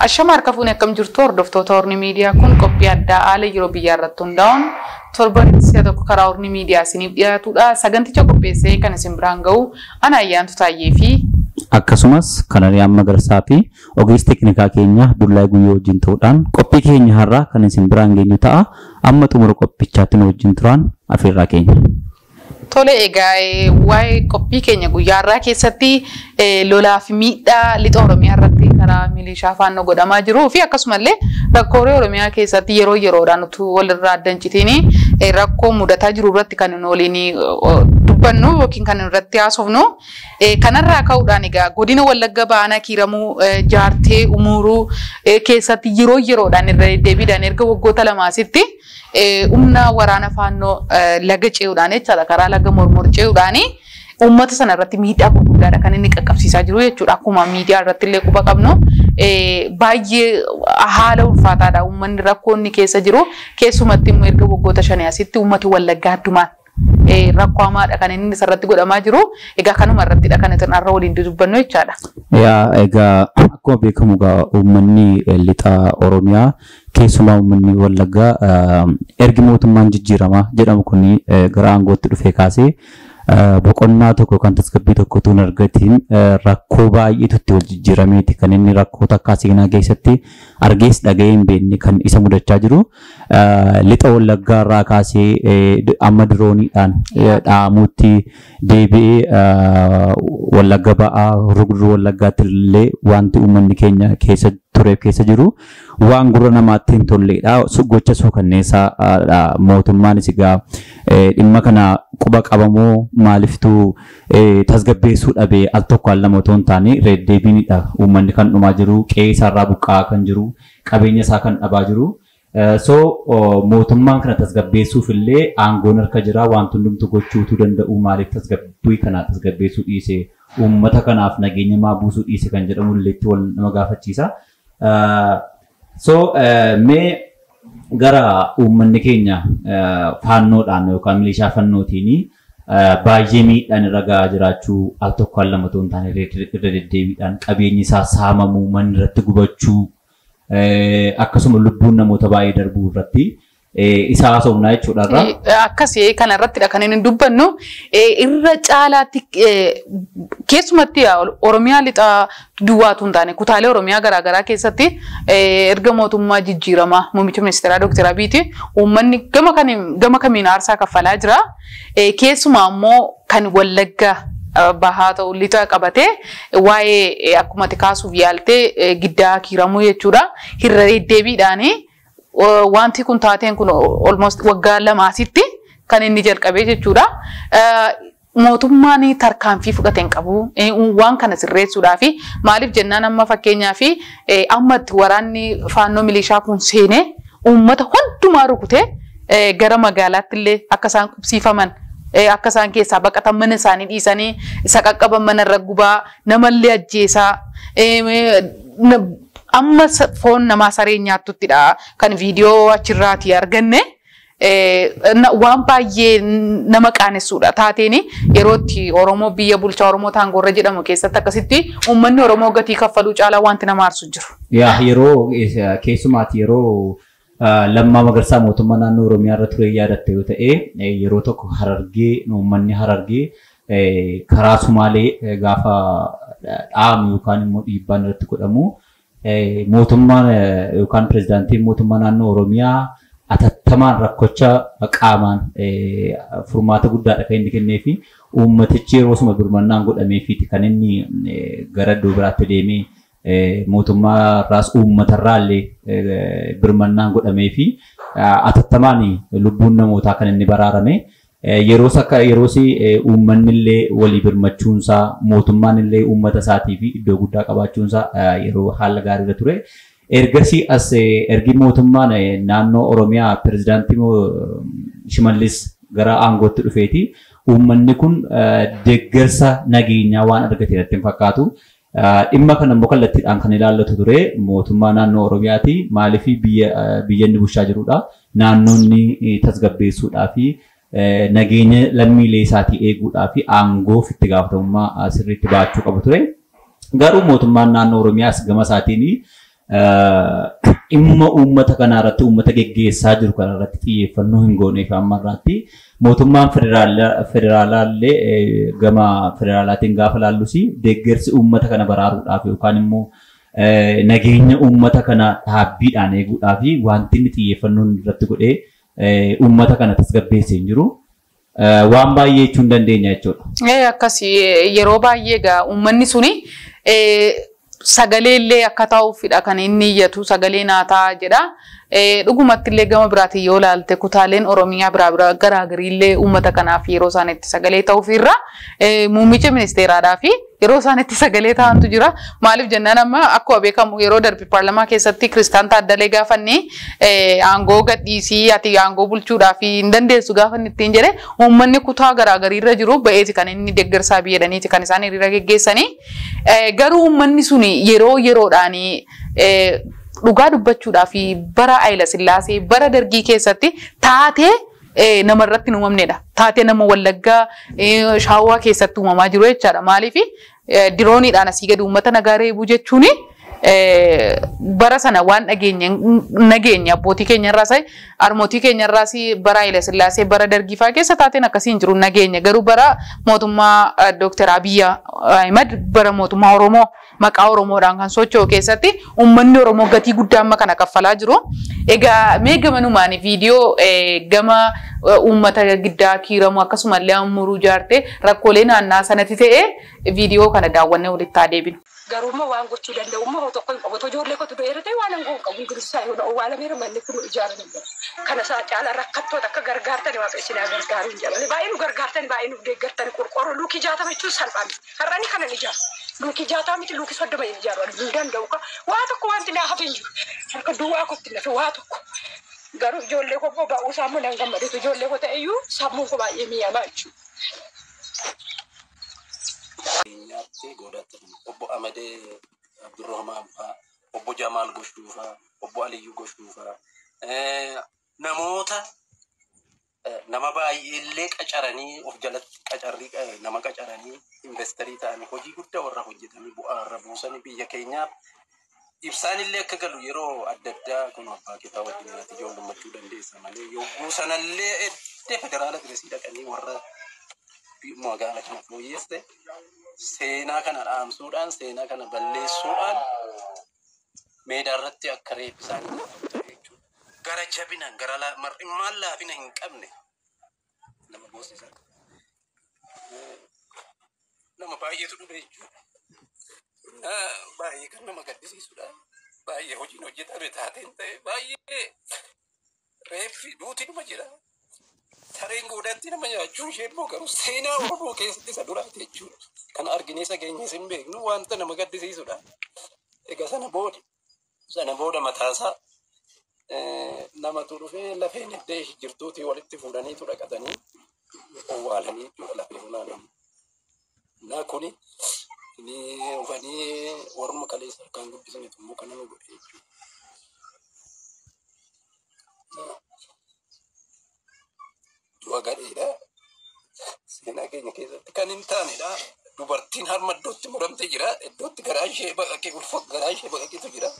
Ashamar kafuun akkam jirtu hordoftoota Orni Miidiyaa kun qophii addaa haala yeroo biyyaa irratti hundaa'uun torban si'a tokko karaa Orni Miidiyaa isiniif dhiyaatudha. Saganticha qopheessee kan isin biraan ga'u ana Ayyaantu Taayyee fi akkasumas kanaree amma garsaa fi ogeessi teeknikaa keenya Dullaa Guyyoo wajjin ta'uudhaan qophii keenya har'aa kan isin biraan geenyu ta'a. Amma xumura qophichaatti nu wajjin turan afeerraa keenya. Tole egaa waa'ee qophii keenya guyyaa irraa keessatti lolaa fi miidhaa lixa Oromiyaa irratti karaa milishaa faannoo godhamaa jiruu fi akkasumallee rakkoolee Oromiyaa keessatti yeroo yeroodhaan utuu walirraa addancitiin rakkoo mudataa jiru irratti kan nu waliin dubbannu yookiin kan irratti haasofnu kanarraa ka'uudhaan egaa godina Wallagga Baanaa Kiiramuu Jaartee Umuruu keessatti yeroo yeroodhaan irra deebiidhaan erga waggoota lamaasitti umna waraana faannoo laga ce'uudhaan jechaadha karaa laga mormor ce'uudhaan ummata sana irratti miidhaa gurguddaadha kan inni qaqqabsiisaa jiru jechuudha. Akkuma miidiyaa irratti illee quba qabnu baay'ee haala ulfaataadha ummanni rakkoonni keessa jiru. Keessumatti immoo erga waggoota 5 asitti ummati Wallaggaa addumaan rakkoo hamaadha kan inni isarratti godhamaa jiru. Egaa kanuma irrattidha kan isin har'a waliin dubbannu jechaadha. Egaa akkuma beekamu ummanni lixa Oromiyaa keessumaa ummanni Wallaggaa ergi mootummaan jijjiiramaa jedhamu kun gara aangootti dhufee kaasee boqonnaa tokko kan tasgabbii tokko tuun argatiin rakkoo baay'eetu itti wal jijjiirameeti kan inni rakkoo takkaa seenaa keessatti argees dhaga'een beekne kan isa mudachaa jiru lixa Wallaggaa irraa kaasee amma dirooniidhaan dhaamuutti deebi'ee Wallagga ba'aa rugurru Wallaggaatti illee wanti uummanni keenya keessa ture keessa jiru waan gurra namaatti hin tolleedha gocha suukanneessaa mootummaanis egaa dhimma kana quba qabamoo maaliftu tasgabbeessuu dhabee al tokko al lama otoo hin taane reddeebiinidha uummanni kan dhumaa jiru qe'ee isaarraa buqqa'aa kan jiru qabeenya isaa kan dhabaa jiru mootummaan kana tasgabbeessuuf illee aangoon harka jira waan hundumtu gochuutu danda'u maaliif tasgabbii kana tasgabbeessuu dhiise uummata kanaaf nageenya maa buusuu dhiise kan jedhamu illee wal nama gaafachiisa. Mee gara uummanni keenya faannoodhaan yookaan milishaa fannootiin baay'ee miidhaan irra gahaa jiraachuu al tokko al lama otoo hin taane irra deddeebiidhaan qabeenyi isaa saamamuu manni irratti gubachuu akkasuma lubbuun namoota baay'ee darbuu irratti isa haasofnaa jechuudha. Akkasii kana irrattidha kan inni dubbannu irra caalaatti keessumatti Oromiyaa lixa duwwaatu hin taane kutaalee Oromiyaa garaagaraa keessatti erga mootummaa jijjiiramaa muummicha ministeeraa Dr. Abiyti uummanni gama kamiin aarsaa kaffalaa jira. Keessumaa immoo kan Wallaggaa bahaa ta'u lixa qabatee waa'ee akkuma kaasuuf yaaltee giddaa Kiiramuu jechuudha. Hirra deddeebiidhaan wanti kun taateen kun almost waggaa lamaasitti kan inni jalqabee jechuudha. Mootummaan tarkaanfii fudhateen qabu waan kana sirreessuudhaaf maaliif jennaan amma fakkeenyaa fi ammatti waraanni faannoo milishaa kun seenee uummata hundumaa rukutee gara magaalaatti illee akka isaan qubsiifaman akka isaan keessaa baqatan mana isaanii dhiisanii isa qaqqaban mana irra gubaa namallee ajjeesaa amma foon namaa saree nyaattuttidha kan viidiyoo achirraati arganne waan baay'ee nama qaanessuudha taateen yerootti Oromoo biyya bulchaa Oromoo taangoorra jedhamu keessatti akkasitti uummanni Oromoo gatii kaffaluu caalaa wanti nama aarsu jiru. Yeroo keessumaatti yeroo Lammaa Magarsaa mootummaa naannoo Oromiyaa irra ture yaadatte yoo ta'e yeroo tokko Harargee uummanni Harargee karaa Sumaalee gaafa dhaamu yookaan immoo dhiibbaan irratti godhamu mootummaan yookaan pirezidaantiin mootummaa naannoo Oromiyaa atattamaan rakkocha qaamaan furmaata guddaadha kan inni kennee fi uummatichi yeroo suma birmannaan godhameefiiti kan inni gara iddoo biraatti deemee mootummaa irraas uummatarraa illee birmannaan godhamee fi atattamaan lubbuun namootaa kan inni baraarame yeroo uummanni illee walii birmachuunsaa mootummaan illee uummata isaatii fi iddoo guddaa qabaachuunsaa yeroo haala gaariirra ture. Ergasii as ergi mootummaan naannoo Oromiyaa pirezidaantii Shimallis gara aangootti dhufeeti uummanni kun deeggarsa nageenyaa waan argate natti hin fakkaatu. Dhimma kana immoo kallattiidhaan kan ilaallatu ture mootummaa naannoo Oromiyaati maaliif biyya inni bulchaa jirudha naannoonni tasgabbeessuudhaa fi nageenya lammiilee isaatii eeguudhaa fi aangoof itti gaafatamummaa sirriitti baachuu qabu ture. Garuu mootummaan naannoo Oromiyaas gama isaatiin imma uummata kanarratti uummata geggeessaa jiru kanarratti xiyyeeffannoo hin gooneef ammarratti mootummaan federaalaallee gama federaalaatiin gaafa laallusi deeggarsi uummata kana baraaruudhaaf yookaan immoo nageenya uummata kana dhaabbiidhaan eeguudhaaf wanti inni xiyyeeffannoon irratti godhee uummata kana tasgabbeessee hin jiru. Waan baay'ee jechuun dandeenya jechuudha. Akkasii yeroo baay'ee egaa uummanni suni sagalee illee akka ta'uufidha kan inni iyyatu sagalee naataa jedha. Dhugumatti illee gama biraatiin yoo ilaalte kutaaleen Oromiyaa biraa garaagarillee uummata kanaaf yeroo isaan itti sagalee ta'uufirra muummicha ministeeraadhaa fi yeroo isaan itti sagalee ta'antu jira. Maaliif jennaan amma akkuma beekamu yeroo darbe paarlamaa keessatti Kiristaan Taaddalee gaafanni aangoo gadhiisii ati aangoo bulchuudhaaf hin dandeessu gaafanni ittiin jedhe uummanni kutaa garaagarirra jiru ba'eeti kan inni deeggarsaa biyyadhaniiti kan isaan hiriira geggeessanii. Garuu uummanni suni yeroo yeroodhaanii dhugaa dubbachuudhaaf bara Hayila Sillaasee bara Dargii keessatti taatee namarratti uumamnedha. Taatee nama Wallaggaa Shaawaa keessatti uumamaa jiru jechaadha. Maaliif dirooniidhaan asii gadi uummata nagaa reebuu jechuun bara sana waan nageenya abbootii keenyarraas harmootii keenyarraas bara Hayila Sillaasee bara Dargii fa'aa keessa taateen akkasii hin jiru nageenya. Garuu bara mootummaa Dr. Abiy Ahmed bara mootummaa Oromoo maqaa Oromoodhaan kan socho'u keessatti uummanni Oromoo gatii guddaa amma kana kaffalaa jiru. Egaa mee gamanumaan viidiyoo gama uummata giddaa kiiramu akkasumallee amuruu jaarte rakkoolee naannaa sanatti ta'e viidiyoo kana daawwannee walitti adeebinu. Garuma waan gochuu danda'u immoo tokko hin qabu. Ijoollee kootu dheerate waan angoo hin qabu. Ingilisaa yoo ta'u waan ameera manni kun ijaarame. Kana isaa caala rakkattoota akka gargaartani waaqessinaa gargaaruun jedhame. Baay'ee nu gargaartani baay'ee nu deeggartani qorqorroo luukii 60 jechuun salphaami. Har'ani kana ni ijaaru. Luukii 60 miti luukii 30 ni ijaaru. Hin danda'u ka waa tokko wanti naa hafe hin jiru. Harka duwwaa kotti lafe waa tokko. Garuu ijoollee koo ba'uu sammuu nan gammadeetu ijoollee koo ta'eyyuu sammuun koo baay'ee mi'aamaa jechuudha. Obbo Amadee Abdurrahman fa'aa, obbo Jamaal Goshtuu fa'aa, obbo Aliyyuu Goshtuu fa'aa namoota nama baay'eellee qacaranii of jalatti qacarrii nama qacaranii investerii ta'anii hojii guddaa warra hojjetanii bu'aa irra buusanii biyya keenyaaf ibsaanillee akka galu yeroo adda addaa kun abbaa kitaaba wajjin ijoollummaachuu dandeessa malee yogguu sanallee eddee federaala biresii dhaqanii warra magaalaa kana fooyyeste seenaa kana dhaamsuudhaan seenaa kana balleessuudhaan meedaa irratti akka reef isaanii jechuudha. Gara jabinaan gara mar'immaan laafina hin qabne nama boosisan nama baay'eetu dhufe jechuudha. Baay'ee kan nama gaddisiisudha. Baay'ee hojiin hojjetame taateen ta'e baay'ee reeffi duutinuma jira. Sareen goodatti nama nyaachuun ishee immoo garuu seenaa Oromoo keessatti isa duraati jechuudha. Kan arginee isa geenyes hin beeknu wanta nama gaddisiisudha. Egaa sana booda mataasaa namatu dhufee lafeen iddee jirtuutii walitti fuudhaniitu dhaqatanii owwaalanii jechuudha lafee funaananii. Naa kuni ni ufanii warma kaleessa kan guddisaniitu immoo kan nama godhe jechuudha. Dua gadheedha. Seenaa keenya keessatti kan hin taanedha. Dubartiin harma iddootti muramtee jira. Iddootti garaa ishee baqaqee garaa ishee baqaqeetu jira.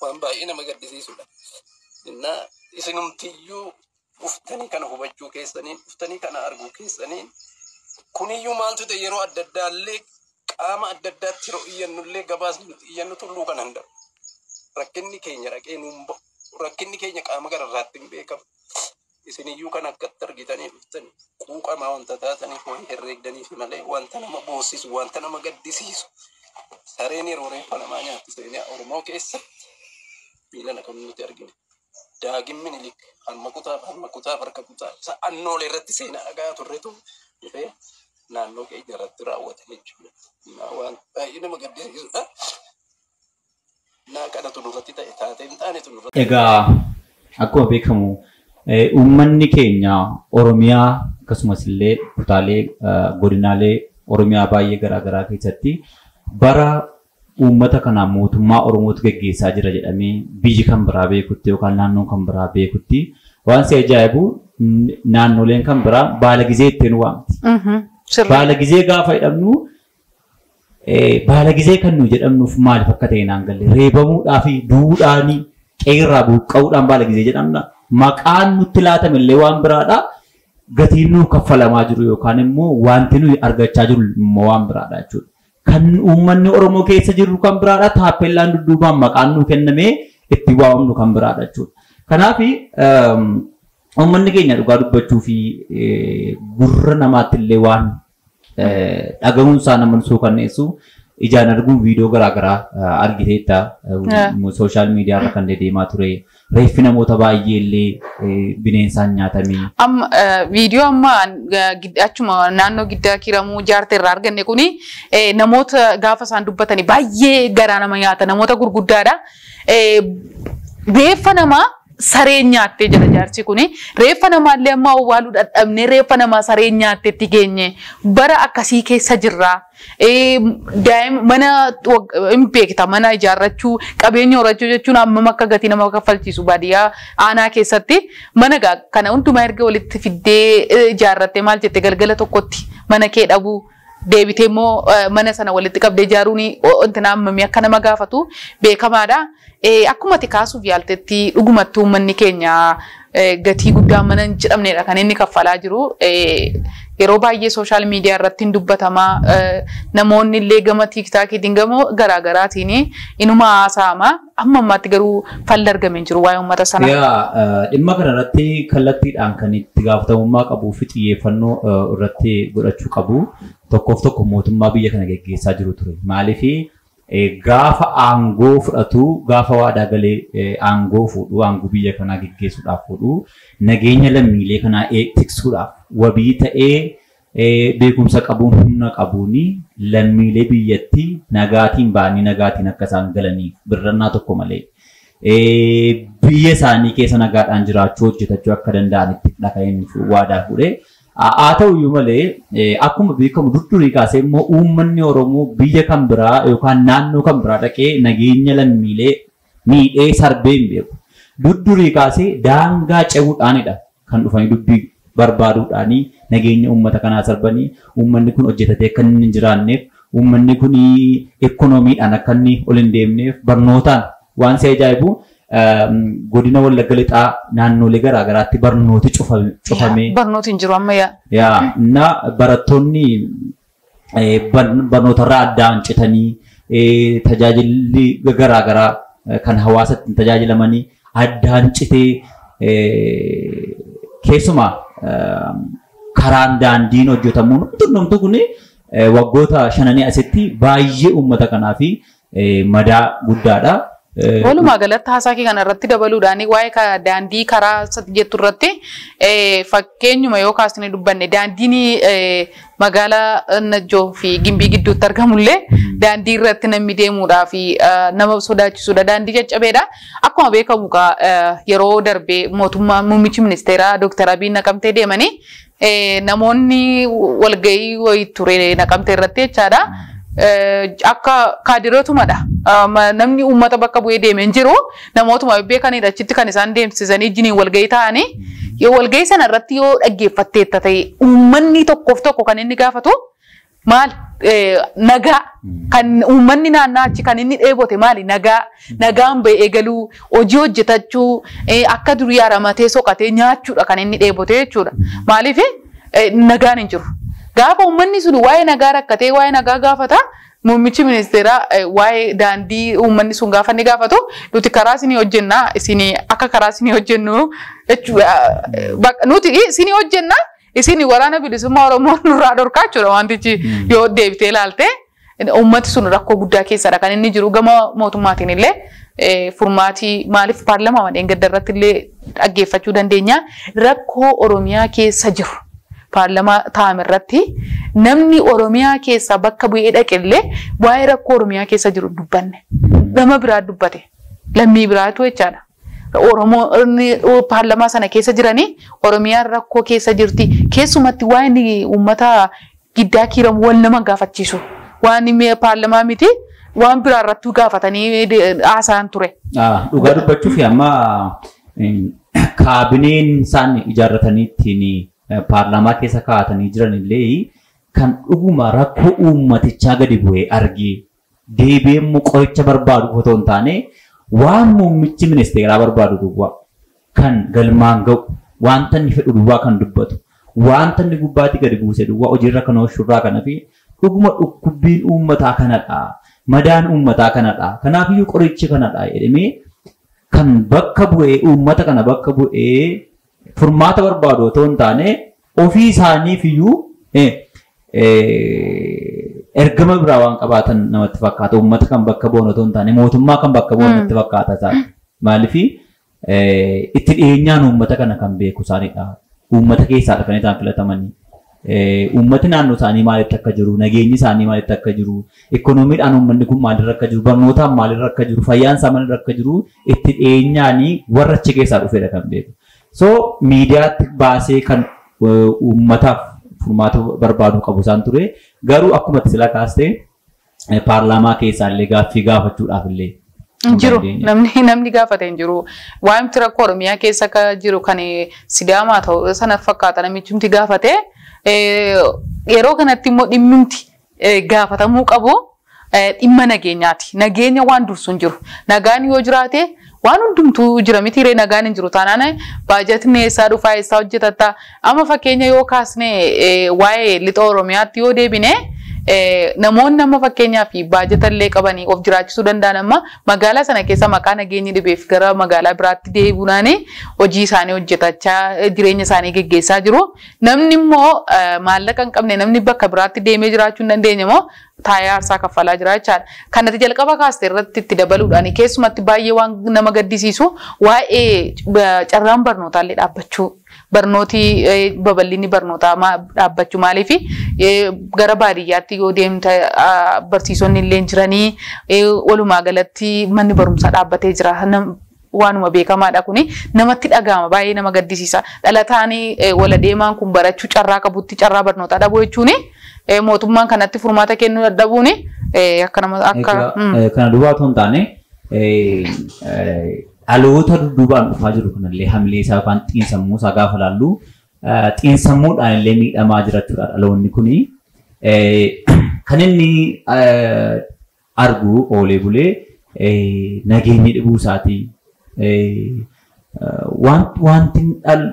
Waan baay'ee nama gaddisiisudha. Innaa isinumtiyyuu uftanii kana hubachuu keessaniin, uftanii kana arguu keessaniin kuniyyuu maaltu ta'e yeroo adda addaallee qaama adda addaatti yeroo iyyannullee gabaasni iyyannu tulluu kan handa'u. Rakkinni keenya dhaqee nuun ba'u. Rakkinni keenya qaama gararraatti hin beekamu. Isiniyyuu kan akkatti argitanii dhuftanii quuqamaa wanta taataniif waan herreegdaniif malee wanta nama boosisu wanta nama gaddisiisu sareen yeroo reeffa namaa nyaatti seenaa Oromoo keessatti miilana kan nuti arginu. Daagin Minilik harma kutaaf harka kutaa isa annoolee irratti seenaa dhagaa turretu dhufee naannoo keenya irratti raawwate jechuudha. Waan baay'ee nama gaddisiisudha. Naa kadhatu nurratti ta'e taatee hin taanetu nurratti. Egaa akkuma beekamu uummanni keenya Oromiyaa akkasumas illee kutaalee godinaalee Oromiyaa baay'ee garaagaraa keessatti bara uummata kana mootummaa Oromootu geggeessaa jira jedhamee biyyi kan biraa beekutti yookaan naannoon kan biraa beekutti waan si ajaa'ibu naannoleen kan biraa baala gizee ittiin waamti. Baala gizee gaafa jedhamnu baala gizee kan nu jedhamnuuf maaliif akka ta'e naan galle reebamuudhaa fi duudhaanii qeerraa buqqa'uudhaan baala gizee jedhamna maqaan nutti laatame illee waan biraadha gatiin nu kaffalamaa jiru yookaan immoo wanti nuyi argachaa jiru immoo waan biraadha jechuudha. Kan uummanni Oromoo keessa jiru kan biraadha taappellaan dudduubaan maqaan nu kennamee itti waamnu kan biraadha jechuudha. Kanaaf uummanni keenya dhugaa dubbachuu fi gurra namaatti illee waan dhagahuun isaa nama suukanneessu ijaan arguun viidiyoo garaagaraa argiteetta sooshaal miidiyaa irra kan deemaa ture reeffi namoota baay'ee illee bineensaan nyaatamee. Amma viidiyoo amma achuma naannoo giddaa kiramuu jaartee irraa arganne kuni namoota gaafa isaan dubbatanii baay'ee garaa nama nyaata namoota gurguddaadha. Reeffa namaa sareen nyaattee jira jaarsi kuni reeffa namaallee amma awwaaluu dadhabnee reeffa namaa sareen nyaatteetti geenye bara akkasii keessa jirra. Daa'ima mana hin beekta mana ijaarrachuu qabeenya horachuu jechuun amma akka gatii nama kaffalchiisu baadiyyaa aanaa keessatti mana kana hundumaa erga walitti fiddee ijaarrattee maal jette galgala tokkotti mana kee dhabuu deebitee immoo mana sana walitti qabdee ijaaruun wanti naamamee akka nama gaafatu beekamaadha. Akkuma kaasuuf yaaltetti dhugumatti uummanni keenya gatii guddaa mana hin jedhamnedha kan inni kaffalaa jiru. Yeroo baay'ee sooshaal miidiyaa irratti hin dubbatamaa namoonni illee gama tiiktaakiitiin gama garaagaraatiin inuma haasa'ama amma ammaatti garuu falli argamee jiru waa'ee uummata sanaa. Dhimma kanarratti kallattiidhaan kan itti gaafatamummaa qabuu fi xiyyeeffannoo irratti godhachuu qabu tokkoof tokko mootummaa biyya kana geggeessaa jiru ture. Maaliif gaafa aangoo fudhatu gaafa waadaa galee aangoo fuudhu aangoo biyya kanaa geggeessuudhaaf fuudhu nageenya lammiilee kanaa tiksuudhaaf wabii ta'ee beekumsa qabuun humna qabuuni lammiilee biyyatti nagaatiin ba'anii nagaatiin akka isaan galaniif birrannaa tokko malee biyya isaanii keessa nagaadhaan jiraachuu hojjetachuu akka danda'anitti dhaqanii waadaa fuudhee. Haa ta'uyyuu malee akkuma beekamu durdurii kaasee immoo uummanni Oromoo biyya kan biraa yookaan naannoo kan biraa dhaqee nageenya lammiilee miidhee sarbee hin beeku. Durdurii kaasee daangaa ce'uudhaanidha kan dhufanii dubbii barbaaduudhaanii nageenya uummata kanaa sarbanii uummanni kun hojjetatee akka inni hin jiraanneef uummanni kun ikoonomiidhaan akka inni ol hin deemneef barnootaan waan si ajaa'ibu. Godina Wallagga Lixaa naannolee garaagaraatti barnooti cufamee. Barnooti hin jiru amma yaa. Yaa na barattoonni barnootarraa addaan citanii tajaajilli garaagaraa kan hawaasatti tajaajilamanii addaan citee keessumaa karaan daandiin hojjetamuun hundumtuu kun waggoota shananii asitti baay'ee uummata kanaa fi madaa guddaadha. Walumaa galatti haasakii kana irratti dabaluudhaan waa'ee daandii karaa jettu irratti fakkeenyuma yoo kaasnee dubbanne daandiin magaalaa Najjoo fi Gimbii gidduutti argamullee daandii irratti namni deemuudhaaf nama sodaachisuudha daandii caccabeedha. Akkuma beekamu yeroo darbee mootummaa muummichi ministeeraa Dr. Abiy Naqamtee deemanii namoonni walgahii wayii ture Naqamtee irratti jechaadha. Akka kaadirotumadha. Namni uummata bakka bu'ee deemee jiru namootuma beekanidha achitti kan isaan deemsisanii jiniin walgahii ta'anii yoo walgahii sana irratti yoo dhaggeeffatteetta ta'e uummanni tokkoof tokko kan inni gaafatu maal nagaa kan uummanni naannaa achi kan inni dheebote maali nagaan ba'ee galuu hojii hojjetachuu akka durii aramatee soqatee nyaachuudha kan inni dheebote jechuudha. Maaliif nagaan hin jiru. Gaafa uummanni sun waa'ee nagaa rakkatee waa'ee nagaa gaafata muummichi ministeeraa waa'ee daandii uummanni sun gaafa inni gaafatu nuti karaa isinii hojjennaa isinii akka karaa isinii hojjennu jechuudha. Nuti isinii hojjennaa isinii waraana bilisummaa Oromoo nurraa dhorkaa jechuudha wantichi yoo deebitee ilaalte uummati sun rakkoo guddaa keessadha kan inni jiru gama mootummaatiin illee furmaatii maaliif paarlamaa dheengadda irratti illee dhaggeeffachuu dandeenya rakkoo Oromiyaa keessa jiru. Paarlamaa taa'ame irratti namni Oromiyaa keessa bakka bu'ee dhaqillee waa'ee rakkoo Oromiyaa keessa jiru dubbanne nama biraa dubbate lammii biraatu jechaadha. Oromoo paarlamaa sana keessa jiranii Oromiyaan rakkoo keessa jirti keessumatti waa'ee uummata giddaa kiiramu wal nama gaafachiisu waan paarlamaa miti waan biraa irratti gaafatanii haasa'an ture. Dhugaa dubbachuuf amma kaabineen isaan ijaarratanii ittiin paarlamaa keessa kaa'atanii jiran illee kan dhuguma rakkoo uummatichaa gadi bu'ee argee deebi'ee immoo qoricha barbaadu otoo hin taane waan muummichi ministeeraa barbaadu duwwaa kan galmaan ga'u wanta inni fedhu duwwaa kan dubbatu wanta inni gubbaatti gadi buuse duwwaa hojiirra kan oolchurraa kana fi dhuguma dhukkubbiin uummataa kanadha madaan uummataa kanadha kanaafiyyuu qorichi kanadha jedhamee kan bakka bu'ee uummata kana bakka bu'ee furmaata barbaadu otoo hin taane ofii isaaniifiyyuu ergama biraa waan qabaatan namatti fakkaata uummata kan bakka bu'an otoo hin taane mootummaa kan bakka bu'an natti fakkaata isaan maaliif itti dhiyeenyaan uummata kana kan beeku isaanidha uummata keessaadha kan isaan filatamanii uummati naannoo isaanii maalitti akka jiru nageenyi isaanii maalitti akka jiru ikoonomiidhaan uummanni kun maalirra akka jiru barnootaan maalirra akka jiru fayyaan isaa maalirra akka jiru itti dhiyeenyaanii warra achi keessaa dhufedha kan beeku so miidiyaatti baasee kan uummataaf furmaata barbaadu qabu isaan ture garuu akkuma sila kaastee paarlaamaa keessaallee gaaffii gaafachuudhaaf illee jiru namni gaafate hin jiru waanti rakkoo Oromiyaa keessa akka jiru kan Sidaamaa ta'u sana fakkaata namichumti gaafate yeroo kanatti immoo dhimmumti gaafatamuu qabu dhimma nageenyaati nageenya waan dursu hin jiru nagaan yoo jiraate waan hundumtuu jira miti ree nagaan hin jiru taanaan baajetni eessaa dhufaa eessaa hojjetatta amma fakkeenya yoo kaasne waa'ee lixa Oromiyaatti yoo deebine namoonni amma fakkeenyaa fi baajetallee qabanii of jiraachisuu danda'an amma magaalaa sana keessa maqaa nageenyi dhibeef gara magaalaa biraatti deebi'uudhaan hojii isaanii hojjetachaa jireenya isaanii geggeessaa jiru. Namni immoo maallaqa hin qabne namni bakka biraatti deemee jiraachuu hin dandeenye immoo taa'ee aarsaa kaffalaa jira jechaadha. Kanatti jalqaba kaaste irratti itti dabaluudhaan keessumatti baay'ee waan nama gaddisiisu waa'ee carraan barnootaallee dhaabbachuu. Barnooti babal'inni barnootaa dhaabbachuu maaliif gara baadiyyaatti yoo deemte barsiisonni illee jiranii walumaa galatti manni barumsaa dhaabbatee jira waanuma beekamaadha kuni namatti dhagahama baay'ee nama gaddisiisa dhalataan wala deemaan kun barachuu carraa qabutti carraa barnootaa dhabuu jechuun mootummaan kanatti furmaata kennuu dadhabuun akka kana duwwaatu hin taane dhaloota dudduubaan dhufaa jiru kanallee hamilee isaa yookaan xiinsammuu isaa gaafa laallu xiinsammuudhaan illee miidhamaa jirachuudha dhaloonni kuni kan inni argu oolee bulee nageenyi dhibuu isaatii wanti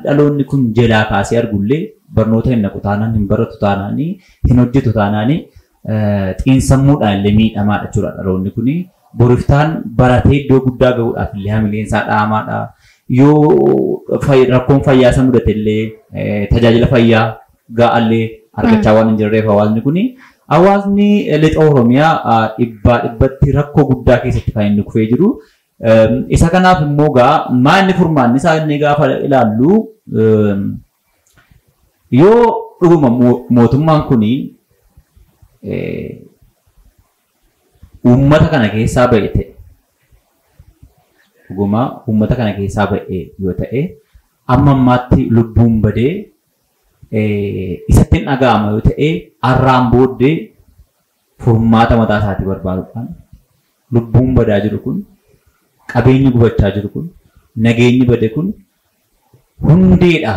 dhaloonni kun jalaa kaasee argullee barnoota hin naqu taanaan hin baratu taanaan hin hojjetu taanaan xiinsammuudhaan illee miidhamaadha jechuudha dhaloonni kuni. Boriftaan baratee iddoo guddaa gahuudhaaf illee hamileen isaa dhaamaadha. Yoo rakkoon fayyaa isa mudate illee tajaajila fayyaa ga'allee argachaa waan hin jirreef hawaasni kuni hawaasni lixa Oromiyaa dhibbatti rakkoo guddaa keessatti kan inni kufee jiru. Isa kanaaf immoo maa inni furmaanni isaa inni gaafa ilaallu yoo dhuguma mootummaan kuni uummata kana keessaa ba'e ta'e dhuguma uummata kana keessaa ba'e yoo ta'e amma ammaatti lubbuun badee isatti hin dhaga'ama yoo ta'e har'aan booddee furmaata mataa isaatii barbaaduudhaan lubbuun badaa jiru kun qabeenyi gubachaa jiru kun nageenyi bade kun hundeedha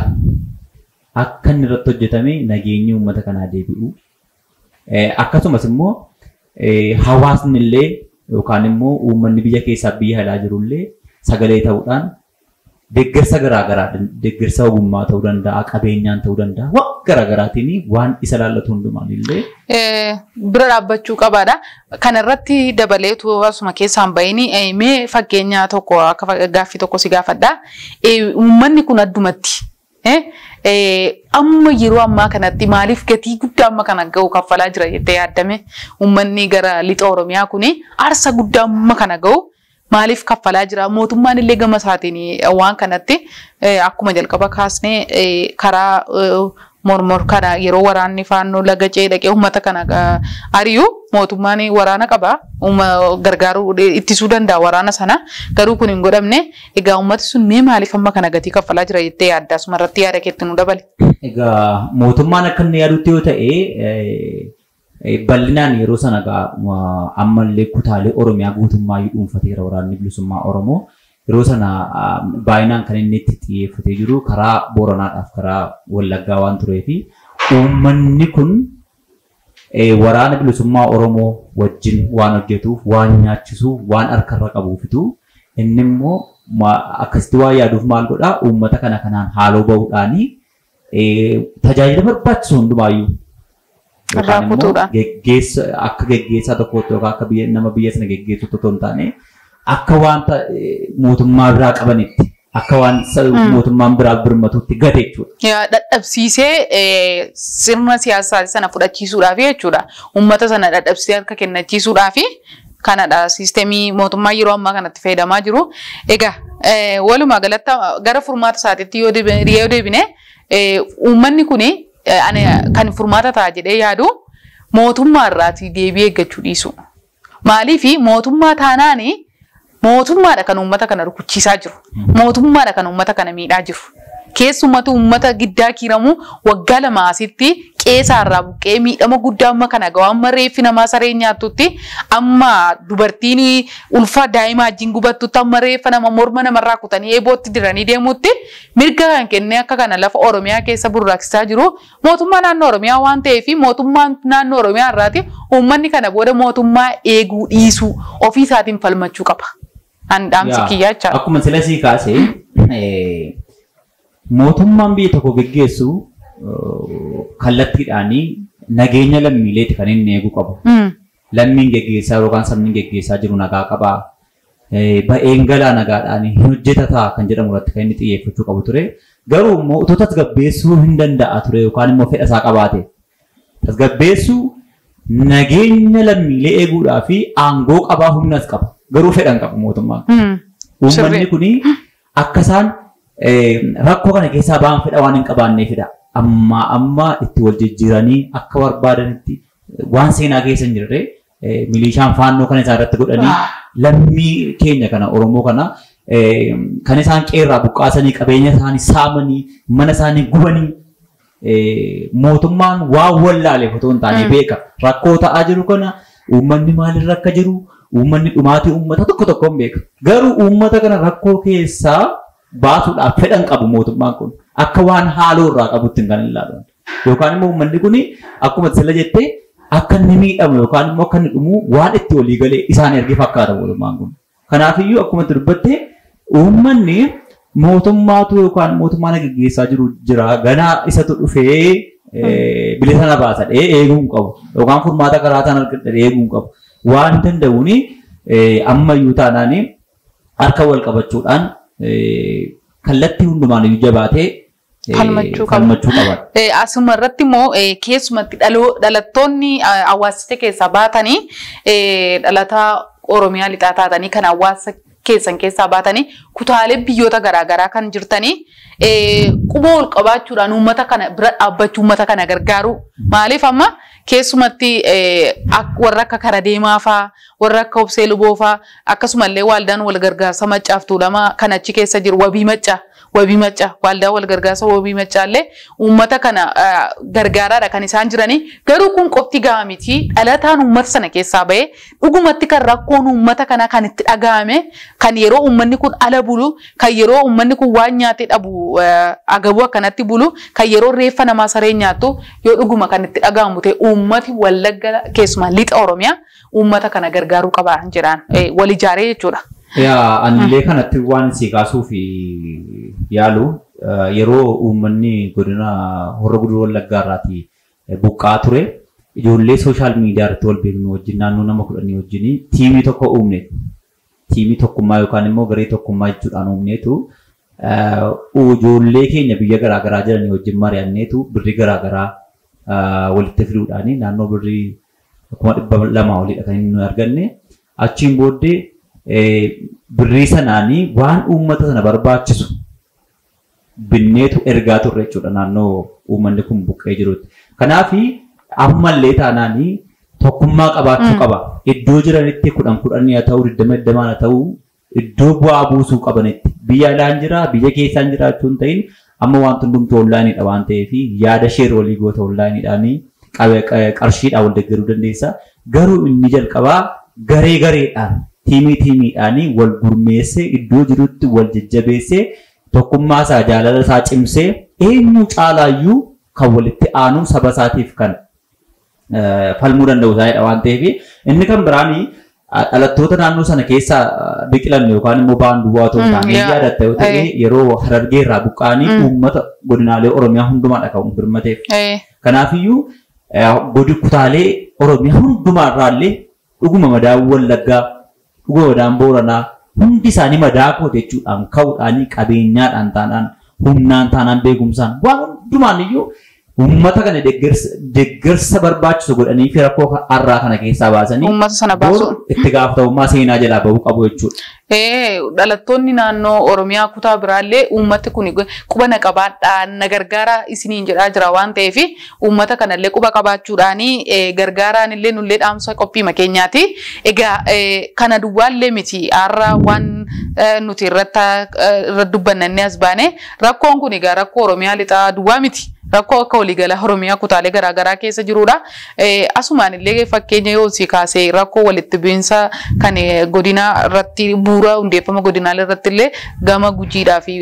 akka inni irratti hojjetame nageenyi uummata kanaa deebi'u akkasumas immoo hawaasni illee yookaan immoo uummanni biyya keessaa biyya alaa jirullee sagalee ta'uudhaan deeggarsa garaagaraa deeggarsa ogummaa ta'uu danda'a qabeenyaan ta'uu danda'a waan garaagaraatiin waan isa laallatu hundumaan illee bira dhaabbachuu qabaadha. Kana irratti dabaleetu asuma keessaan bahini mee fakkeenya tokko akka gaaffii tokko si gaafadha. Uummanni kun addumatti amma yeroo ammaa kanatti maaliif gatii guddaa amma kana ga'u kaffalaa jira jettee yaaddame uummanni gara lixa Oromiyaa kuni aarsa guddaa amma kana ga'u maaliif kaffalaa jira mootummaan illee gama isaatiin waan kanatti akkuma jalqaba kaasnee karaa mormor kana yeroo waraanni faannoo laga cee dhaqee uummata kana ari'u mootummaan waraana qaba gargaaruu ittisuu danda'a waraana sana garuu kun hin godhamne egaa uummati sun mee maaliif amma kana gatii kaffalaa jira jettee yaadda asuma irratti yaada keetti nu dabale. Egaa mootummaan akka inni yaadutti yoo ta'e bal'inaan yeroo sana ammallee kutaalee Oromiyaa guutummaa dhuunfateera waraanni bilisummaa Oromoo yeroo sana baay'inaan kan inni itti xiyyeeffatee jiru karaa Booranaadhaaf karaa Wallaggaa waan tureefi uummanni kun waraana bilisummaa Oromoo wajjin waan hojjetuuf waan nyaachisuu waan harkarra qabuufitu inni immoo akkasitti waa yaaduuf maal godhaa uummata kana kanaan haaloo bahuudhaanii tajaajila barbaachisu hundumaayyuu akka geggeessaa tokkotti yookaan akka nama biyya sana geggeessu otoo hin taane akka wanta mootummaa biraa qabanitti akka waan mootummaan biraa birmatutti gate jechuudha. Dadhabsiisee sirna siyaasaa sana fudhachiisuudhaaf jechuudha. Uummata sana dadhabsiisee harka kennachiisuudhaaf kanadha siisteemii mootummaa yeroo ammaa kanatti fayyadamaa jiru. Egaa walumaa galatti gara furmaata isaatiitti yoo deebine uummanni kuni kan furmaata ta'a jedhee yaadu mootummaa irraatii deebii eeggachuu dhiisu. Maaliif mootummaa taanaanii mootummaadha kan uummata kana rukuchiisaa jiru. Mootummaadha kan uummata kana miidhaa jiru. Keessumatu uummata giddaa kiiramu waggaa lama asitti qeesaarraa buqqee miidhama guddaa amma kana gahu amma reeffi namaa saree nyaattutti amma dubartiin ulfa daa'ima wajjin gubattutti amma reeffa nama morma namarraa kutanii eebootti diranii deemutti mirga kan kennee akka kana lafa Oromiyaa keessa burraaksisaa jiru mootummaa naannoo Oromiyaa waan ta'eef mootummaan naannoo Oromiyaa irraati uummanni kana booda mootummaa eeguu dhiisuu ofii isaatiin falmachuu qaba. Andamsi kiyyacha. Akkuma sila sii kaasee mootummaan biyya tokko geggeessu kallattiidhaanii nageenya lammiileeti kan inni eeguu qabu. Lammiin geggeessaa yookaan sabni geggeessaa jiru nagaa qabaa. Ba'een galaa nagaadhaanii hojjetataa kan jedhamu irratti kan inni xiyyeeffachuu qabu ture. Garuu immoo utoo tasgabbeessuu hin danda'a ture yookaan immoo fedha isaa qabaate. Tasgabbeessuu nageenya lammiilee eeguudhaa fi aangoo qabaa humnas qaba. Garuu fedhan qabu mootummaan. Uummanni kuni akka isaan rakkoo kana keessaa ba'an fedha waan hin qabaanneefidha. Amma itti wal jijjiiranii akka barbaadanitti waan seenaa keessa hin jirre milishaan faannoo kana isaan irratti godhanii lammii keenya kana Oromoo kana kan isaan qeerraa buqqaasanii qabeenya isaanii saamanii mana isaanii gubanii mootummaan waan wallaaleef otoo hin taane beeka. Rakkoo ta'aa jiru kana uummanni maalirra akka jiru uummanni dhumaatii uummata tokkoon beeka. Garuu uummata kana rakkoo keessaa baasuudhaaf fedhan qabu mootummaan kun akka waan haaloo irraa qabutti kan ilaalan. Yookaan immoo uummanni kun akkuma sila jettee akka inni miidhamu yookaan immoo akka inni dhumu waan itti walii galee isaan ergee fakkaata mootummaan kun. Kanaafiyyuu akkuma itti dubbattee uummanni mootummaatu yookaan mootummaan gaggeessaa jiru jira ganaa isatu dhufee bilisa na baasadhee eeguu hin qabu yookaan furmaata karaa isaan argadhee eeguu hin qabu. Waan danda'uuni ammayyuu taanaanii harka wal qabachuudhaan kallattii hundumaan iyyuu jabaatee falmachuu qaba. Asuma irratti immoo keessumatti dhalattoonni hawaasicha keessaa baatanii dhalataa Oromiyaa lixaa taatanii kan hawaasa keessaa baatanii kutaalee biyyoota garaagaraa kan jirtanii quba wal qabaachuudhaan uummata kana bira dhaabbachuu uummata kana gargaaru. Maaliif amma keessumatti warra akka kara deemaa fa'aa warra akka obsee luboo fa'aa akkasumallee waaldaan wal gargaarsa maccaaf tuulamaa kan achi keessa jiru wabii macca waaldaa wal gargaarsa wabii maccaallee uummata kana gargaaraadha kan isaan jiranii garuu kun qofti gahaa miti dhalataan uummata sana keessaa bahee dhugumatti kan rakkoon uummata kana kan itti dhagahame kan yeroo uummanni kun ala bulu kan yeroo uummanni kun waan nyaatee dhabu agabuu akkanatti bulu kan yeroo reeffa namaa saree nyaattu yoo dhuguma kan itti dhagahamu ta'e uummati Wallagga keessumaa lixa Oromiyaa uummata kana gargaaruu qaba jedhaan wal ijaaree jechuudha. Anillee kanatti waan si kaasuuf yaalu yeroo uummanni godina Horroo Guduruu Wallaggaa irraatii buqqaa ture ijoollee sooshaal miidiyaa irratti wal beeknu wajjin naannoo nama 10 wajjin tiimii tokko uumne tiimii tokkummaa yookaan immoo garee tokkummaa jechuudhaan uumneetu ijoollee keenya biyya garaagaraa jiranii wajjin mari'anneetu birrii garaagaraa walitti fiduudhaan naannoo birrii 200 olidha kan inni arganne achiin booddee birrii sanaanii waan uummata sana barbaachisu binneetu ergaa turre jechuudha naannoo uummanni kun buqqee jirutti. Kanaaf ammallee taanaanii tokkummaa qabaachuu qaba. Iddoo jiranitti 10 haa ta'u 20 haa ta'u iddoo bu'aa buusuu qabanitti biyya alaan jira biyya keessaan jiraachuu hin ta'in amma waan hundumtuu onlaayiniidha waan ta'eef yaada sheer walii goota onlaayiniidhaanii qarshiidhaan wal deeggaruu dandeessa. Garuu inni jalqabaa gareedhaan tiimiidhaanii wal gurmeessee iddoo jirutti wal jajjabeessee tokkummaa isaa jaalala isaa cimsee eenyu caalaayyuu kan walitti aanu saba isaatiif kan falmuu danda'u isaaniidha waan ta'eef inni kan biraanii dhalattoota naannoo sana keessa biqilan yookaan immoo ba'an duwwaa otoo hin taane yaadatta yoo ta'e yeroo Harargee irraa buqqa'anii uummata godinaalee Oromiyaa hundumaadha kan birmateef. Kanaafiyyuu godi kutaalee Oromiyaa hundumaa irraallee dhuguma madaa'uu Wallaggaa dhuguma madaa'an Booranaa hundi isaanii madaa'uu jechuudhaan ka'uudhaan qabeenyaadhaan taanaan humnaan taanaan beekumsaan waan hundumaan iyyuu uummata kana deeggarsa barbaachisu godhanii fi rakkoo har'aa kana keessaa baasanii uummata sana baasuun itti gaafatamummaa seenaa jalaa bahuu qabu jechuudha. Dhalattoonni naannoo Oromiyaa kutaa biraallee uummati kun quba na qabaadhaan na gargaara isiniin jedhaa jira waan ta'eef uummata kanallee quba qabaachuudhaan gargaaraan illee nullee dhaamsa qophii keenyaati. Egaa kana duwwaallee miti har'a waan nuti irratti dubbannee as baane rakkoon kun egaa rakkoo Oromiyaa lixaa duwwaa miti. Rakkoo akka waliigala Oromiyaa kutaalee garaagaraa keessa jirudha. Asumaan illee fakkeenya yoo si kaasee rakkoo walitti bu'iinsa kan godina irratti bu'uura hundeeffama godinaalee irratti illee gama Gujiidhaa fi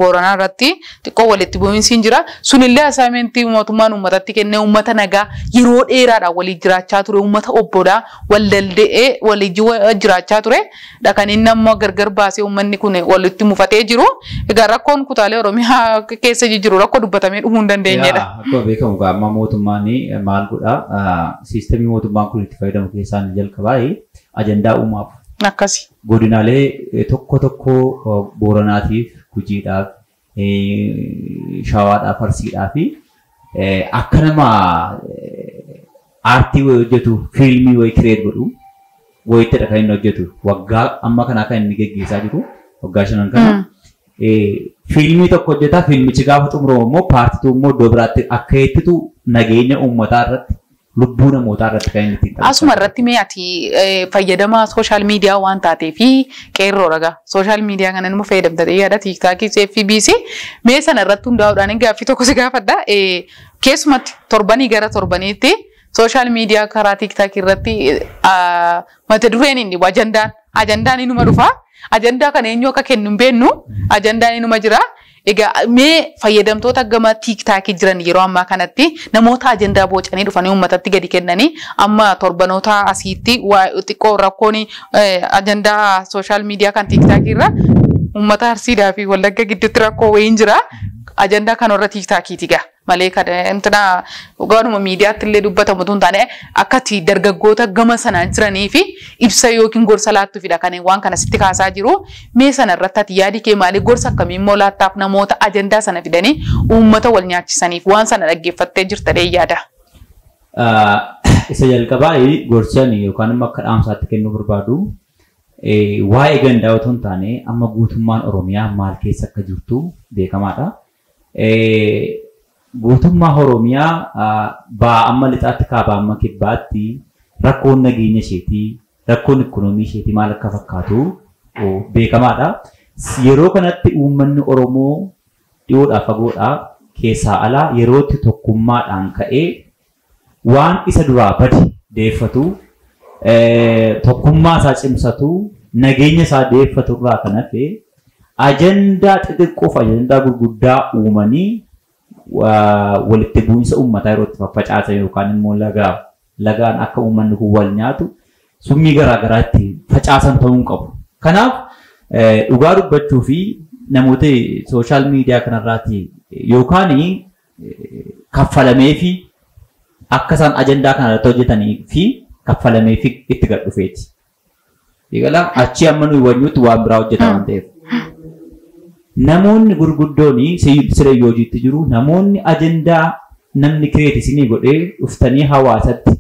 Booranaa irratti xiqqoo walitti bu'iinsi jira. Sunillee asaamintii mootummaan uummatatti kennee uummata nagaa yeroo dheeraadhaan walii jiraachaa ture uummata obboodhaa wal dalda'ee walii jiraachaa ture. Kan inni ammoo gargar baasee uummanni kun walitti mufatee jiru. Egaa rakkoon kutaalee Oromiyaa keessa jiru rakkoo dubbatamee dhumuu hin dandeenye. Akkuma beekamu amma mootummaan maal godhaa siistemii mootummaan kun itti fayyadamu keessaan jalqabaa ajandaa uumaaf. Akkasi. Godinaalee tokko Booranaatiif, Gujiidhaaf, Shawaadhaaf, Arsiidhaaf akka nama aartii wayii hojjetu fiilmii wayii kireet godhu wayittidha kan inni hojjetu waggaa amma kana kan inni geggeessaa jiru waggaa 5 kana. Fiilmii tokko hojjetaa fiilmichi gaafa xumuramu immoo paartituu immoo iddoo biraatti akka ittitu nageenya uummataa irratti lubbuu namootaa irratti kan inni ittiin asuma irratti mee ati fayyadamaa sooshaal miidiyaa waan taateef qeerroo ragaa sooshaal miidiyaa kana immoo fayyadamtee yaada tiiktaakii FBC mee sana irratti hundaa'uudhaan gaaffii tokko si gaafadha keessumatti torbanii gara torbaniitti sooshaal miidiyaa karaa tiiktaakii irratti mata dureen inni ajandaan inuma dhufaa. Ajandaa kana eenyu akka kennu hin beeknu ajandaan inuma jira. Egaa mee fayyadamtoota gama tiiktaakii jiran yeroo ammaa kanatti namoota ajandaa bocanii dhufanii uummatatti gadi kennanii amma torbanoota asiitti xiqqoo rakkoon ajandaa sooshaal miidiyaa kan tiiktaakii irra uummata Arsiidhaa fi Wallagga gidduutti rakkoo wayiin jira. Ajandaa kanarra tiiktaakiiti gaa malee kana dhugaadhuma miidiyaatti illee dubbatamu tun taane akkati dargaggoota gama sanaan jiranii fi ibsa yookiin gorsa laattuufidha kan waan kana sitti kaasaa jiru. Mee sana irratti ati yaadi kee maali gorsa akkamii immoo laattaaf namoota ajandaa sana fidanii uummata wal nyaachisaniif waan sana dhaggeeffattee jirtadhee yaada. Isa jalqabaa gorsaan yookaan immoo akka dhaamsaatti kennuu barbaadu waa'ee gandaa otoo hin taane amma guutummaan Oromiyaa maal keessa akka jirtu beekamaadha. Guutummaa Oromiyaa ba'aa amma lixaatti kaabaa amma kibbaatti rakkoon nageenya isheetii rakkoon ikoonoomii isheetii maal akka fakkaatu beekamaadha. Yeroo kanatti uummanni Oromoo dhiyoodhaa fagoodhaa keessaa alaa yerootti tokkummaadhaan ka'ee waan isa duraa bade deeffatu tokkummaa isaa cimsatu nageenya isaa deeffatu irraa kan hafe ajandaa xixiqqoof ajandaa gurguddaa uumanii walitti bu'insa uummataa yerootti faffacaasan yookaan immoo lagaan akka uummanni kun wal nyaatu summii garaagaraa itti facaasan ta'uu hin qabu. Kanaaf dhugaa dubbachuu fi namoota sooshaal miidiyaa kanarraatti yookaan kaffalamee fi akka isaan ajandaa kanarratti hojjetanii fi kaffalamee fi itti gad dhufeeti. Egaa achi amma nuyi wanyuutti waan biraa hojjetan waan ta'eef. Namoonni gurguddooni siree hojiitti jiru namoonni ajandaa namni kireeti isinii godhee dhuftanii hawaasatti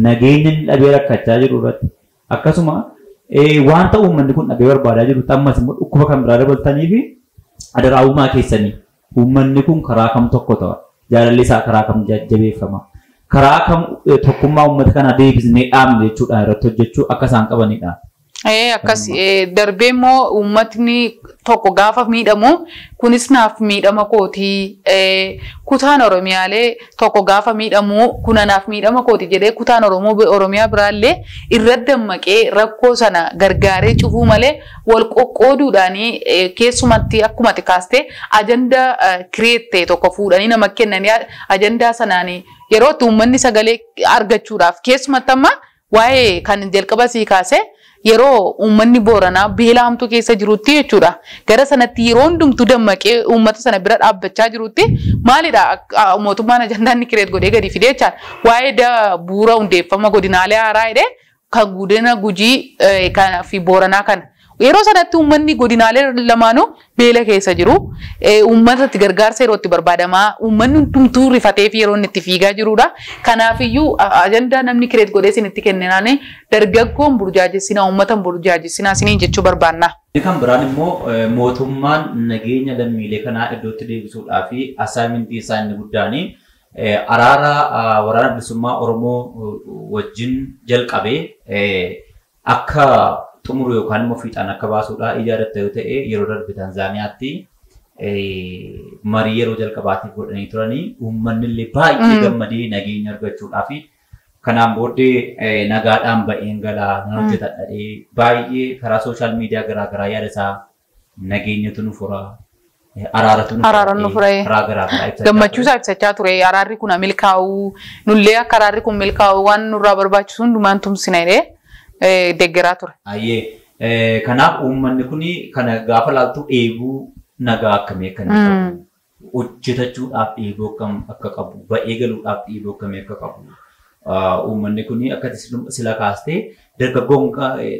nageenya dhabee rakkachaa jiru irratti akkasuma wanta uummanni kun dhabee barbaadaa jiru ammas immoo dhukkuba kan biraa dabaltanii fi adaraa'ummaa keessanii uummanni kun karaa kam tokko ta'a jaalalli isaa karaa kam jajjabeeffama karaa kam tokkummaa uummata kana deebisnee dhaabne jechuudhaan irratti hojjechuu akka isaan qabanidha. Akkas darbee immoo uummatni tokko gaafa miidhamu kunis naaf miidhama kooti kutaan Oromiyaalee tokko gaafa miidhamu kuna naaf miidhama kooti jedhee kutaan Oromiyaa biraallee irra dammaqee rakkoo sana gargaaree cufuu malee wal qoqqooduudhaanii keessumatti akkuma kaastee ajandaa kireettee tokko fuudhanii nama kennanii ajandaa sanaanii yeroo uummanni sagalee argachuudhaaf keessumatti amma waa'ee kan jalqaba sii kaasee yeroo uummanni Booranaa beela hamtuu keessa jirutti jechuudha. Gara sanatti yeroo hundumtuu dammaqee uummata sana bira dhaabbachaa jirutti maalidha mootummaan ajandaa inni kireet godhee gadi fidee jechaan waa'ee bu'uura hundeeffama godinaalee haaraa jedhee kan godina Gujii fi Booranaa kana. Yeroo sanatti uummanni godinaalee lamaanuu beela keessa jiru. Uummatatti gargaarsa yeroo itti barbaadamaa uummanni hundumtuu rifatee fi yeroo inni itti fiigaa jirudha. Kanaafiyyuu ajandaa namni kireet godhee isinitti kenninaanii dargaggoon burjaajessina uummatan burjaajessina isiniin jechuu barbaanna. Kan biraan immoo mootummaan nageenya lammiilee kanaa iddootti deebisuudhaa fi asaamintii isaa inni guddaanii araara waraana bilisummaa Oromoo wajjin jalqabee akka xumuru yookaan immoo fiixaan akka baasuudha ijaarratte yoo ta'e yeroo darbe Tanzaaniyaatti marii yeroo jalqabaatiif godhanii turanii uummanni illee baay'ee gammadee nageenya argachuudhaa fi kanaan booddee nagaadhaan ba'een galaa nan hojjetadhadhee baay'ee karaa sooshaal miidiyaa garaagaraa yaada isaa nageenyatu nu fura araaratu nu fura karaa garaagaraa ibsachaa gammachuu isaa ibsachaa ture araarri kun milkaa'uu nullee akka araarri kun milkaa'uu waan nurraa barbaachisu hundumaan tumsina jedhee deeggaraa ture. Ayyee kanaaf uummanni kun kana gaafa laaltu eeguu nagaa akkamii akkamii qabu hojjetachuudhaaf eeguu akkam akka qabu ba'ee galuudhaaf eeguu akkamii akka qabu uummanni kun akka sila kaastee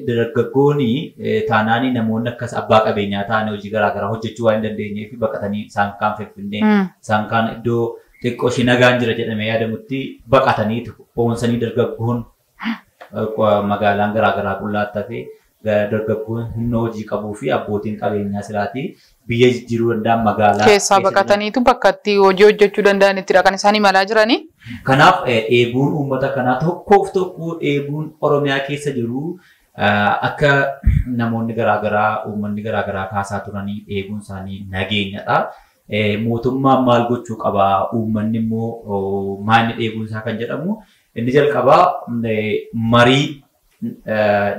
dargaggoonni taanaanii namoonni akkas abbaa qabeenyaa ta'anii hojii garaagaraa hojjechuu waan hin dandeenyeef baqatanii isaan kaan Finfinnee isaan kaan iddoo xiqqoo ishee nagaan jira jedhamee yaadamutti baqatanii boonsanii dargaggoon magaalaan garaagaraa qullaattaa fi dargaggoon humna hojii qabuu fi abbootiin qabeenyaa silaatii biyya jijjiiruu danda'an magaalaa keessaa baqataniitu bakka itti hojii hojjechuu danda'anittidha kan isaan imalaa jiranii. Kanaaf eeguun uummata kanaa tokkoof tokko eeguun Oromiyaa keessa jiru akka namoonni garaagaraa uummanni garaagaraa kaasaa turanii eeguun isaanii nageenyadha. Mootummaan maal gochuu qabaa uummanni immoo maalni eeguun isaa kan jedhamu inni jalqabaa marii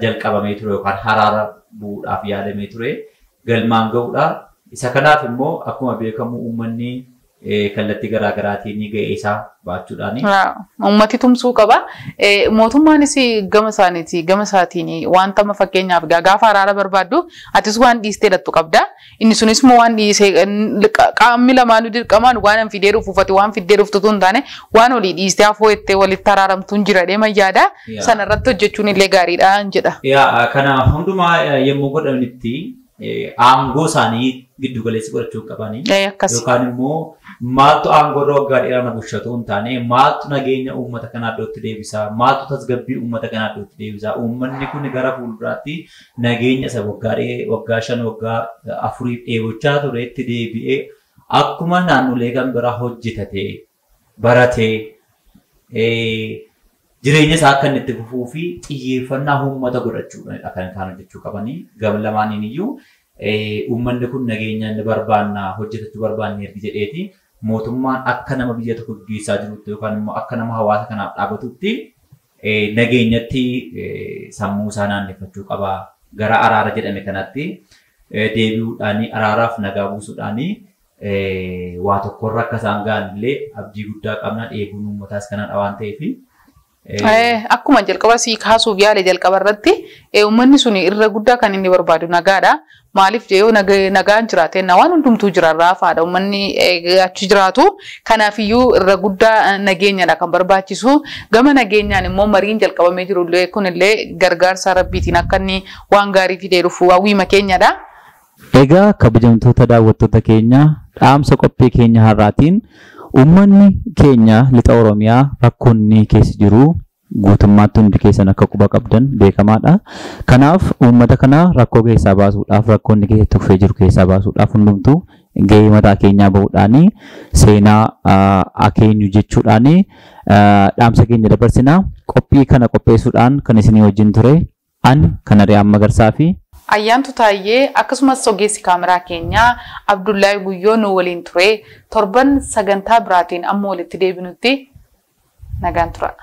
jalqabamee ture yookaan haraara bu'uudhaaf yaadamee ture galmaan ga'uudha. Isa kanaaf immoo akkuma beekamu uummanni kallattii garaagaraatiin ga'ee isaa baachuudhaani. Uummati tumsuu qaba. Mootummaanis gama isaatiin wanta amma fakkeenyaaf gaafa haraara barbaaddu atis waan dhiistee dhattu qabda. Inni sunis immoo waan dhiisee qaamni lamaanuu dirqamaan waan fidee dhufuufate waan fidee dhuftutu hin taane waan olii dhiistee afoo ittee walitti araaramtuun jira deema yaada. Sanarratti hojjechuun illee gaariidha jedha. Kana hundumaa yommuu godhanitti aangoo isaanii giddu galeessi godhachuu qabanii yookaan immoo maaltu aangoo irra waggaa dheeraa na bulchatu hin taane maaltu nageenya uummata kanaa iddootti deebisa maaltu tasgabbii uummata kanaa iddootti deebisa uummanni kun gara fuulduraatti nageenya isa waggaa 5 waggaa 4 dheebochaa tureetti deebi'ee akkuma naannolee kan biraa hojjetatee baratee jireenya isaa akka inni itti fufuu fi xiyyeeffannaa uummata godhachuudha kan isaan hojjechuu qabanii gama lamaaniin iyyuu uummanni kun nageenya inni barbaanna hojjetachuu barbaanne ergi jedheeti mootummaan akka nama biyya tokko gaggeessaa jirutti yookaan immoo akka nama hawaasa kanaaf dhaabatutti nageenyatti sammuu isaa naanneffachuu qaba gara araara jedhame kanatti deebi'uudhaani araaraaf nagaa buusuudhaani waa tokkorra akka isaan ga'an illee abdii guddaa qabna eeguun uummataas kanadha waan ta'eef. Akkuma jalqaba sii kaasuuf yaale jalqaba irratti uummanni sun irra guddaa kan inni barbaadu nagaadha. Maaliif yoo nagaan jiraate waan hundumtuu jira raafaadha uummanni achi jiraatu. Kanaafiyyuu irra guddaa nageenyadha kan barbaachisu. Gama nageenyaan immoo mariin jalqabamee jiru kunillee gargaarsa rabbiitiin akka inni waan gaarii fidee dhufu hawwiima keenyadha. Egaa kabajamtoota daawwattoota keenya dhaamsa qophii keenya har'aatiin uummanni keenya lixa Oromiyaa rakkoonni keessa jiru guutummaatti hundi keessan akka quba qabdan beekamaadha. Kanaaf uummata kana rakkoo keessaa baasuudhaaf rakkoonni keessatti dhufee jiru keessaa baasuudhaaf hundumtuu gahee mataa keenyaa bahuudhaani seenaa akeenyu jechuudhaani dhaamsa keenya dabarsinaa qophii kana qopheessuudhaan kan isinii wajjin ture An Kanariyaan Magarsaa fi Ayyaantu Taayyee akkasumas ogeessi kaameraa keenyaa Abdullahi Guyyoo nu waliin ture torban sagantaa biraatiin amma walitti deebinutti nagaan tura.